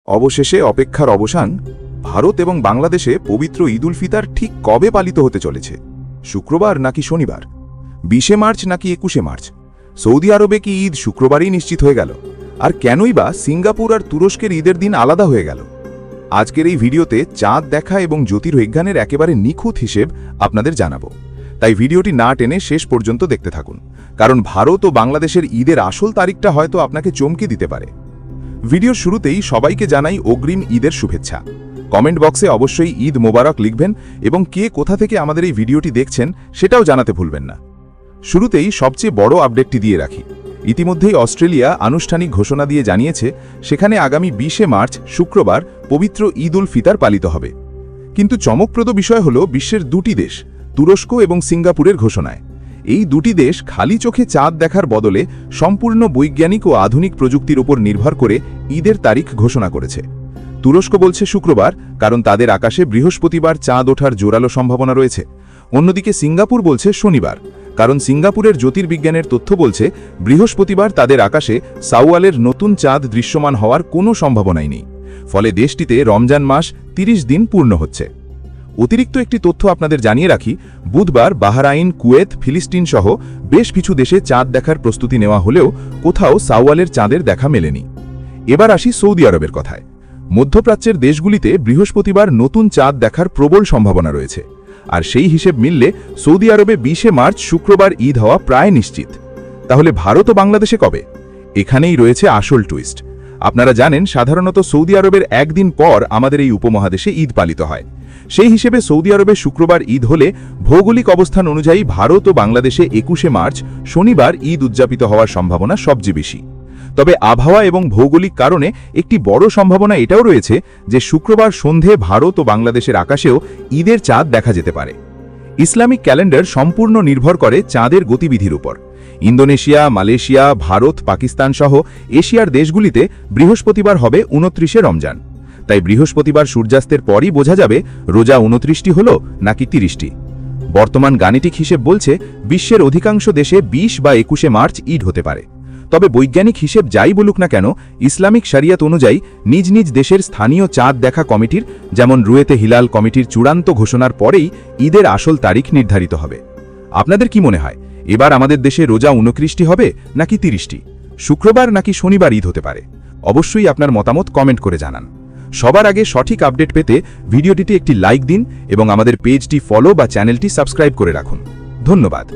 অবশেষে অপেক্ষার অবসান। ভারত এবং বাংলাদেশে পবিত্র ঈদ উল ফিতর ঠিক কবে পালিত হতে চলেছে? শুক্রবার নাকি শনিবার? 20 মার্চ নাকি 21 মার্চ? সৌদি আরবে কি ঈদ শুক্রবারই নিশ্চিত হয়ে গেল? আর কেনই বা সিঙ্গাপুর আর তুরস্কের ঈদের দিন আলাদা হয়ে গেল? আজকের এই ভিডিওতে চাঁদ দেখা এবং জ্যোতির্বিজ্ঞানের একেবারে নিখুঁত হিসেব আপনাদের জানাবো। তাই ভিডিওটি না টেনে শেষ পর্যন্ত দেখতে থাকুন, কারণ ভারত ও বাংলাদেশের ঈদের আসল তারিখটা হয়তো আপনাকে চমকে দিতে পারে। ভিডিওর শুরুতেই সবাইকে জানাই অগ্রিম ঈদের শুভেচ্ছা। কমেন্ট বক্সে অবশ্যই ঈদ মোবারক লিখবেন এবং কে কোথা থেকে আমাদের এই ভিডিওটি দেখছেন সেটাও জানাতে ভুলবেন না। শুরুতেই সবচেয়ে বড় আপডেটটি দিয়ে রাখি। ইতিমধ্যেই অস্ট্রেলিয়া আনুষ্ঠানিক ঘোষণা দিয়ে জানিয়েছে সেখানে আগামী 20 মার্চ শুক্রবার পবিত্র ঈদ উল ফিতর পালিত হবে। কিন্তু চমকপ্রদ বিষয় হল বিশ্বের দুটি দেশ, তুরস্ক এবং সিঙ্গাপুরের ঘোষণায়। এই দুটি দেশ খালি চোখে চাঁদ দেখার বদলে সম্পূর্ণ বৈজ্ঞানিক ও আধুনিক প্রযুক্তির উপর নির্ভর করে ঈদের তারিখ ঘোষণা করেছে। তুরস্ক বলছে শুক্রবার, কারণ তাদের আকাশে বৃহস্পতিবার চাঁদ ওঠার জোরালো সম্ভাবনা রয়েছে। অন্যদিকে সিঙ্গাপুর বলছে শনিবার, কারণ সিঙ্গাপুরের জ্যোতির্বিজ্ঞানের তথ্য বলছে বৃহস্পতিবার তাদের আকাশে সাওয়ালের নতুন চাঁদ দৃশ্যমান হওয়ার কোনো সম্ভাবনাই নেই। ফলে দেশটিতে রমজান মাস 30 দিন পূর্ণ হচ্ছে। অতিরিক্ত একটি তথ্য আপনাদের জানিয়ে রাখি, বুধবার বাহরাইন, কুয়েত, ফিলিস্তিন সহ বেশ কিছু দেশে চাঁদ দেখার প্রস্তুতি নেওয়া হলেও কোথাও সাওয়ালের চাঁদের দেখা মেলেনি। এবার আসি সৌদি আরবের কথায়। মধ্যপ্রাচ্যের দেশগুলিতে বৃহস্পতিবার নতুন চাঁদ দেখার প্রবল সম্ভাবনা রয়েছে। আর সেই হিসেব মিললে সৌদি আরবে 20 মার্চ শুক্রবার ঈদ হওয়া প্রায় নিশ্চিত। তাহলে ভারত ও বাংলাদেশে কবে? এখানেই রয়েছে আসল টুইস্ট। আপনারা জানেন সাধারণত সৌদি আরবের একদিন পর আমাদের এই উপমহাদেশে ঈদ পালিত হয়। সেই হিসেবে সৌদি আরবে শুক্রবার ঈদ হলে ভৌগোলিক অবস্থান অনুযায়ী ভারত ও বাংলাদেশে 21 মার্চ শনিবার ঈদ উদযাপিত হওয়ার সম্ভাবনা সবচেয়ে বেশি। তবে আবহাওয়া এবং ভৌগোলিক কারণে একটি বড় সম্ভাবনা এটাও রয়েছে যে শুক্রবার সন্ধে ভারত ও বাংলাদেশের আকাশেও ঈদের চাঁদ দেখা যেতে পারে। ইসলামিক ক্যালেন্ডার সম্পূর্ণ নির্ভর করে চাঁদের গতিবিধির উপর। ইন্দোনেশিয়া, মালয়েশিয়া, ভারত, পাকিস্তান সহ এশিয়ার দেশগুলিতে বৃহস্পতিবার হবে 29 রমজান। তাই বৃহস্পতিবার সূর্যাস্তের পরই বোঝা যাবে রোজা 29টি হল নাকি 30টি। বর্তমান গাণিতিক হিসেব বলছে বিশ্বের অধিকাংশ দেশে 20 বা 21 মার্চ ঈদ হতে পারে। তবে বৈজ্ঞানিক হিসেব যাই বলুক না কেন, ইসলামিক শরিয়ত অনুযায়ী নিজ নিজ দেশের স্থানীয় চাঁদ দেখা কমিটির, যেমন রুয়েতে হিলাল কমিটির চূড়ান্ত ঘোষণার পরেই ঈদের আসল তারিখ নির্ধারিত হবে। আপনাদের কি মনে হয়, এবার আমাদের দেশে রোজা 29টি হবে নাকি 30টি? শুক্রবার নাকি শনিবার ঈদ হতে পারে? অবশ্যই আপনার মতামত কমেন্ট করে জানান। সবার আগে সঠিক আপডেট পেতে ভিডিওটিতে একটি লাইক দিন এবং আমাদের পেজটি ফলো বা চ্যানেলটি সাবস্ক্রাইব করে রাখুন। ধন্যবাদ।